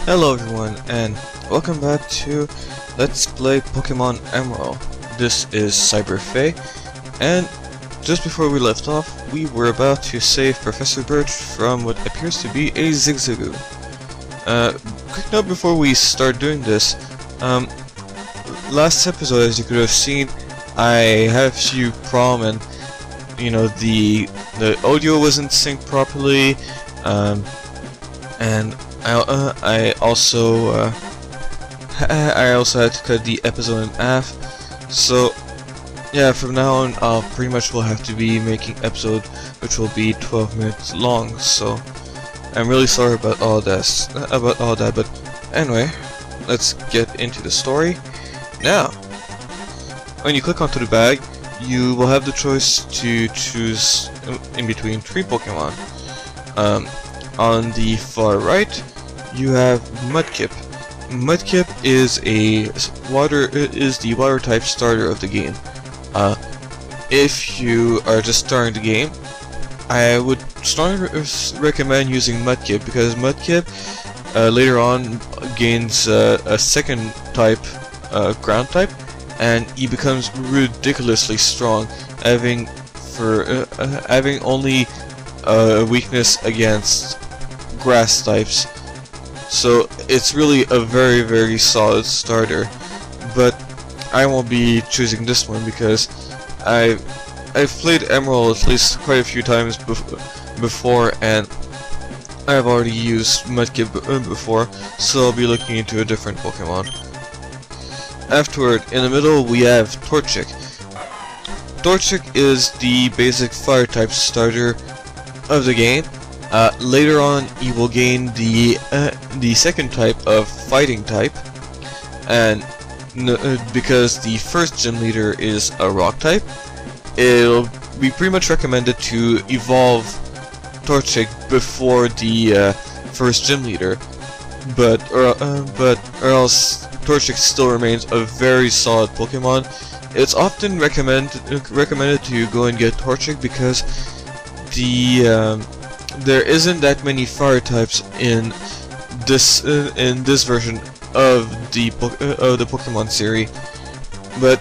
Hello everyone, and welcome back to Let's Play Pokemon Emerald. This is Fay, and just before we left off, we were about to save Professor Birch from what appears to be a Zigzagoon. Quick note before we start doing this, last episode, as you could have seen, I had a few problems, and the audio wasn't synced properly, and I also had to cut the episode in half. So yeah, from now on I'll pretty much will have to be making episode which will be 12 minutes long. So I'm really sorry about all that. But anyway, let's get into the story now. When you click onto the bag, you will have the choice to choose in between 3 Pokemon. On the far right, you have Mudkip. Mudkip is the water type starter of the game. If you are just starting the game, I would strongly recommend using Mudkip, because Mudkip later on gains a second type, ground type, and he becomes ridiculously strong, having only a weakness against grass types. So it's really a very, very solid starter. But I won't be choosing this one because I've played Emerald at least quite a few times before, and I've already used Mudkip before, so I'll be looking into a different Pokemon. Afterward, in the middle, we have Torchic. Torchic is the basic fire type starter of the game. Later on, he will gain the second type of fighting type, and because the first gym leader is a rock type, it'll be pretty much recommended to evolve Torchic before the first gym leader, but or else Torchic still remains a very solid Pokemon. It's often recommended to go and get Torchic because there isn't that many fire types in this version of the Pokemon series, but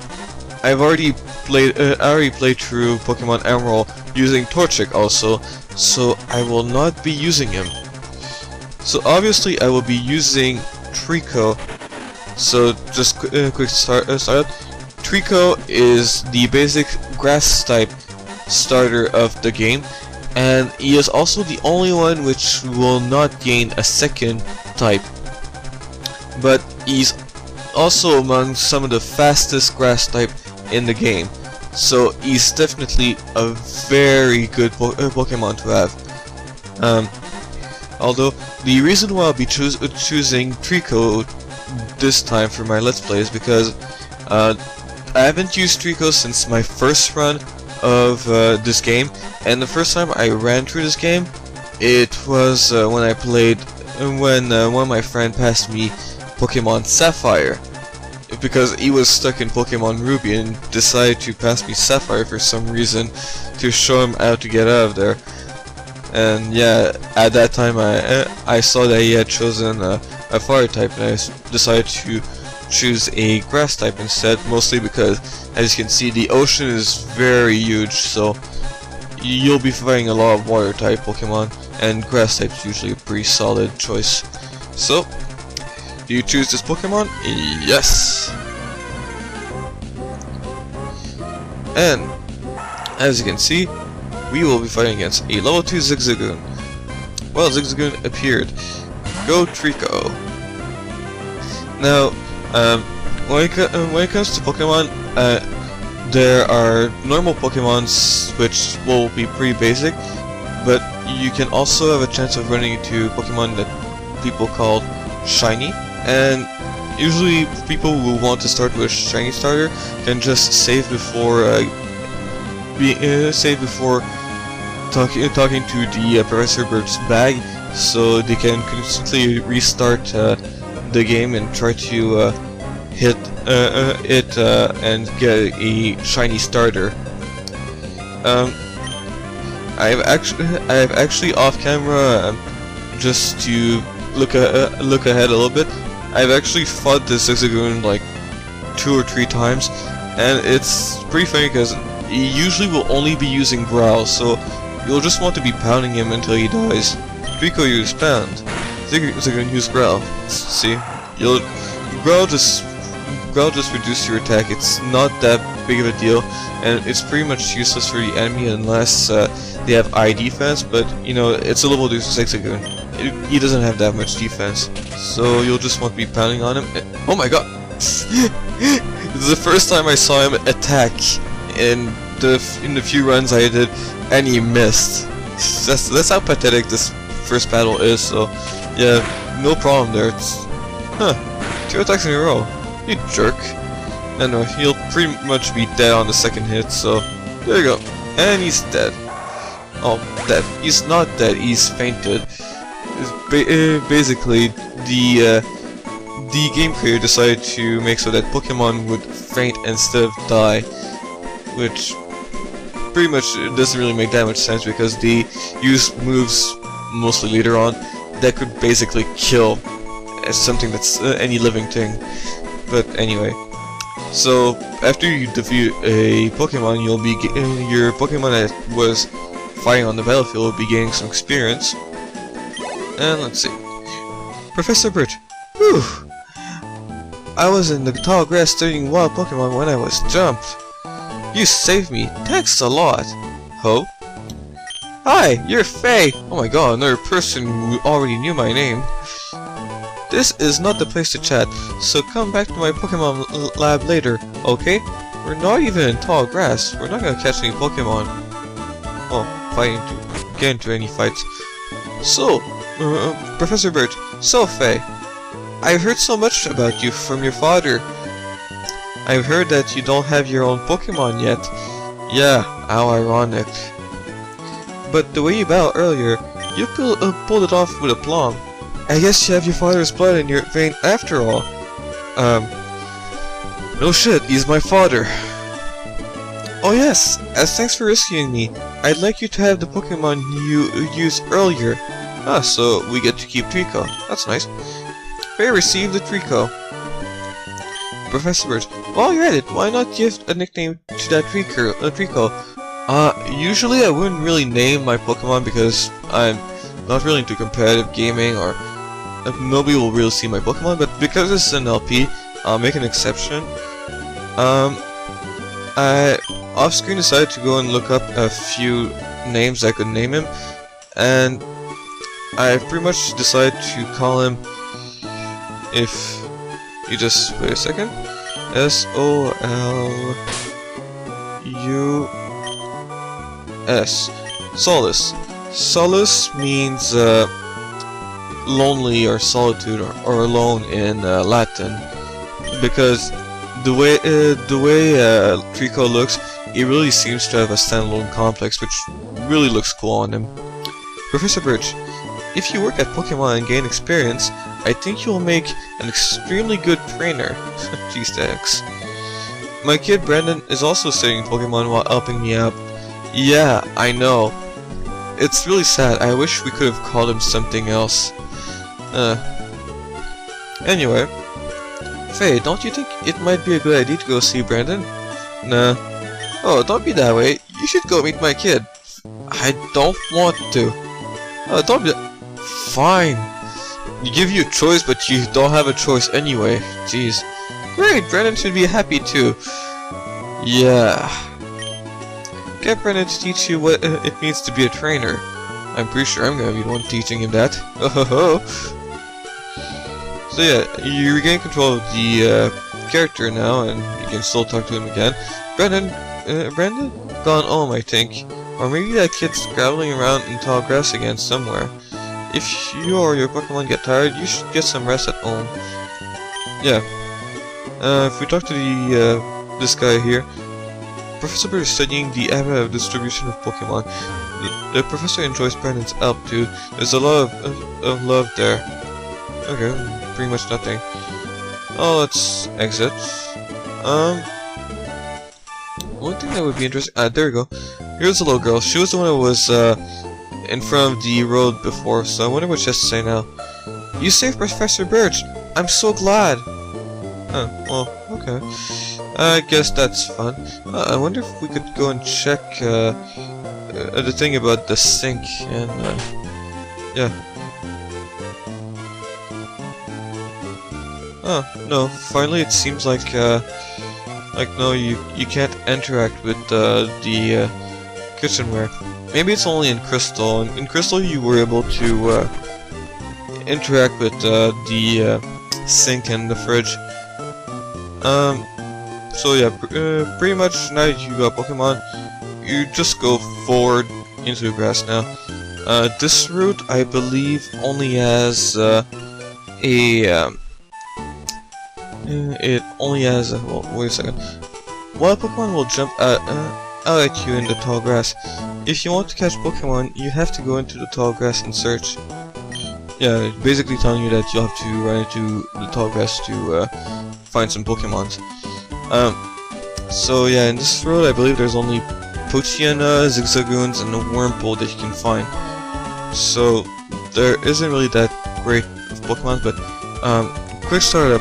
I've already played through Pokemon Emerald using Torchic also, so I will not be using him. So obviously I will be using Trico. So just quick start. Trico is the basic grass type starter of the game, and he is also the only one which will not gain a second type. But he's also among some of the fastest grass type in the game, so he's definitely a very good Pokemon to have. Although the reason why I'll be choosing Trico this time for my Let's Play is because I haven't used Trico since my first run of this game, and the first time I ran through this game, it was when I played one of my friends passed me Pokemon Sapphire, because he was stuck in Pokemon Ruby and decided to pass me Sapphire for some reason to show him how to get out of there. And yeah, at that time I saw that he had chosen a fire type, and I decided to choose a grass type instead, mostly because, as you can see, the ocean is very huge, so you'll be fighting a lot of water type Pokemon, and grass type is usually a pretty solid choice. So, do you choose this Pokemon? Yes! And, as you can see, we will be fighting against a level 2 Zigzagoon. Well, Zigzagoon appeared. Go Trico! Now, when it comes to Pokemon, there are normal Pokemons which will be pretty basic, but you can also have a chance of running into Pokemon that people call shiny, and usually people who want to start with a shiny starter can just save before talking to the Professor Bird's bag, so they can constantly restart the game and try to hit it and get a shiny starter. I've actually off camera just to look ahead a little bit, I've actually fought this Zigzagoon like 2 or 3 times, and it's pretty funny because he usually will only be using growls, so you'll just want to be pounding him until he dies. Trico use pound, Zigzagoon use growl. See, growl just reduces your attack. It's not that big of a deal, and it's pretty much useless for the enemy unless they have eye defense, but you know, it's a level 2 Zigzagoon. He doesn't have that much defense, so you'll just want to be pounding on him. Oh my god! This is the first time I saw him attack in the few runs I did, and he missed. That's how pathetic this first battle is, so yeah, no problem there. It's, 2 attacks in a row. You jerk. And he'll pretty much be dead on the second hit, so there you go. And he's dead. Oh, dead. He's not dead, he's fainted. Basically, the game creator decided to make so that Pokemon would faint instead of die, which pretty much doesn't really make that much sense because they use moves mostly later on that could basically kill something that's any living thing. But anyway, so after you defeat a Pokemon, you'll be your Pokemon that was fighting on the battlefield will be gaining some experience. And let's see, Professor Birch. Whew! I was in the tall grass studying wild Pokemon when I was jumped. You saved me. Thanks a lot. Ho? Hi, you're Fay. Oh my god, another person who already knew my name. This is not the place to chat, so come back to my Pokemon lab later, okay? We're not even in tall grass. We're not gonna catch any Pokemon. Well, get into any fights. So, Professor Birch. So, Fay, I've heard so much about you from your father. I've heard that you don't have your own Pokemon yet. Yeah, how ironic. But the way you battled earlier, you pulled it off with aplomb. I guess you have your father's blood in your vein after all. No shit, he's my father. Oh yes, as thanks for rescuing me, I'd like you to have the Pokemon you used earlier. Ah, so we get to keep Trico. That's nice. Fay received the Trico. Professor Birch, while you're at it, why not give a nickname to that Trico? Usually I wouldn't really name my Pokemon because I'm not really into competitive gaming or nobody will really see my Pokemon, but because it's an LP, I'll make an exception. I off-screen decided to go and look up a few names I could name him, and I pretty much decided to call him, if you just wait a second, S-O-L-U-S, Solus. Solus means lonely or solitude or alone in Latin, because the way Trico looks, he really seems to have a standalone complex, which really looks cool on him. Professor Birch, if you work at Pokemon and gain experience, I think you'll make an extremely good trainer. Jeez, thanks. My kid Brandon is also studying Pokemon while helping me out. Yeah, I know. It's really sad. I wish we could have called him something else. Anyway, Fay, don't you think it might be a good idea to go see Brandon? Nah. Oh, don't be that way. You should go meet my kid. I don't want to. Oh, don't be. Fine. You give you a choice, but you don't have a choice anyway. Jeez. Great, Brandon should be happy too. Yeah. Get Brandon to teach you what it means to be a trainer. I'm pretty sure I'm gonna be the one teaching him that. Oh. So yeah, you regain control of the character now, and you can still talk to him again. Brandon gone home, I think, or maybe that kid's scrabbling around in tall grass again somewhere. If you or your Pokemon get tired, you should get some rest at home. Yeah. If we talk to the this guy here, Professor Bird is studying the area of distribution of Pokemon. The professor enjoys Brandon's help too. There's a lot of love there. Okay, pretty much nothing. Oh, let's exit. One thing that would be interesting. There we go. Here's the little girl. She was the one that was in front of the road before, so I wonder what she has to say now. You saved Professor Birch! I'm so glad! Oh, well, okay. I guess that's fun. I wonder if we could go and check the thing about the sink and yeah. Oh, no, finally it seems like no, you can't interact with the kitchenware. Maybe it's only in Crystal. In Crystal you were able to interact with the sink and the fridge. So yeah, pretty much now that you got Pokemon, you just go forward into the grass now. This route, I believe, only has it only has a... well, wait a second. Wild Pokemon will jump out at you in the tall grass. If you want to catch Pokemon, you have to go into the tall grass and search. Yeah, basically telling you that you'll have to run into the tall grass to find some Pokemons. So yeah, in this road I believe there's only Poochyena, Zigzagoons, and a Wurmple that you can find. So there isn't really that great of Pokemon, but quick startup.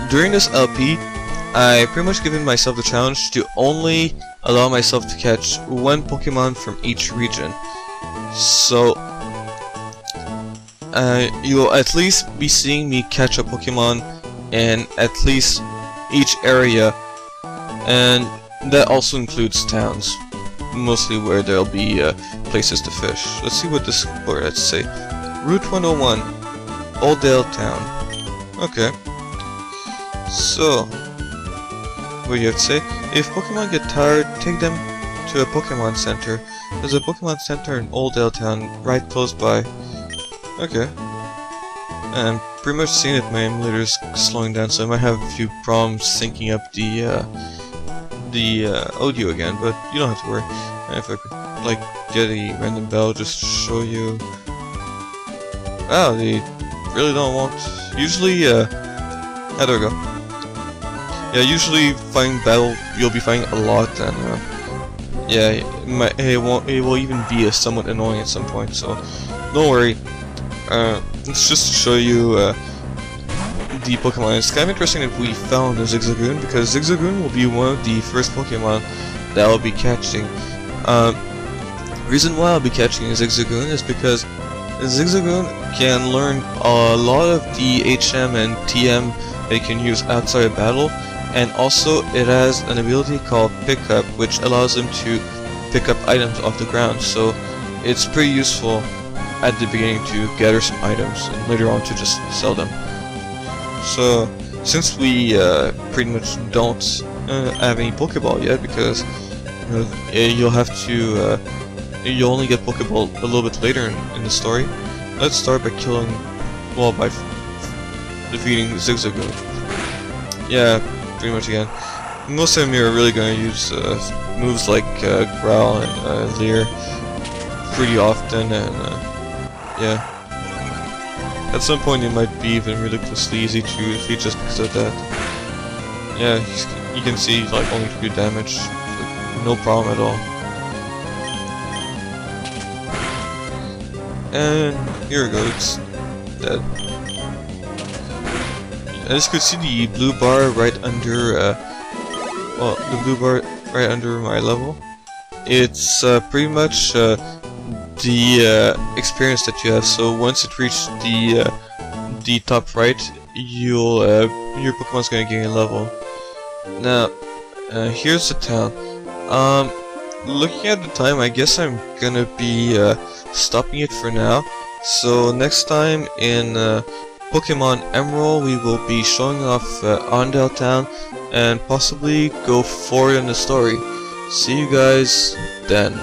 During this LP, I pretty much given myself the challenge to only allow myself to catch one Pokemon from each region. So you will at least be seeing me catch a Pokemon in at least each area, and that also includes towns, mostly where there'll be places to fish. Let's see what this board has to say. Route 101, Oldale Town. Okay. So, what do you have to say? If Pokemon get tired, take them to a Pokemon Center. There's a Pokemon Center in Oldale Town, right close by. Okay. And pretty much seeing that my emulator is slowing down, so I might have a few problems syncing up the audio again, but you don't have to worry. And if I could, like, get a random bell just to show you... wow, they really don't want... usually, there we go. Yeah, usually fighting battle, you'll be fighting alot, and yeah, it will even be somewhat annoying at some point, so don't worry. It's just to show you the Pokemon. It's kind of interesting that we found a Zigzagoon, because Zigzagoon will be one of the first Pokemon that I'll be catching. Reason why I'll be catching a Zigzagoon is because Zigzagoon can learn a lot of the HM and TM they can use outside of battle, and also it has an ability called Pickup, which allows them to pick up items off the ground, so it's pretty useful at the beginning to gather some items, and later on to just sell them. So, since we pretty much don't have any Pokeball yet, because you'll have to, you'll only get Pokeball a little bit later in the story, let's start by killing, well, by defeating Zigzagoon. Yeah, pretty much again. Most of them are really going to use moves like Growl and Leer pretty often, and yeah. At some point it might be even ridiculously easy to defeat just because of that. Yeah, you can see like only 2 damage, like, no problem at all. And here we go, it's dead. As you can see, the blue bar right under, well, the blue bar right under my level, it's pretty much the experience that you have. So once it reaches the top right, you'll your Pokemon's gonna gain a level. Now, here's the town. Looking at the time, I guess I'm gonna be stopping it for now. So next time in Pokemon Emerald, we will be showing off Ondale Town and possibly go forward in the story. See you guys then.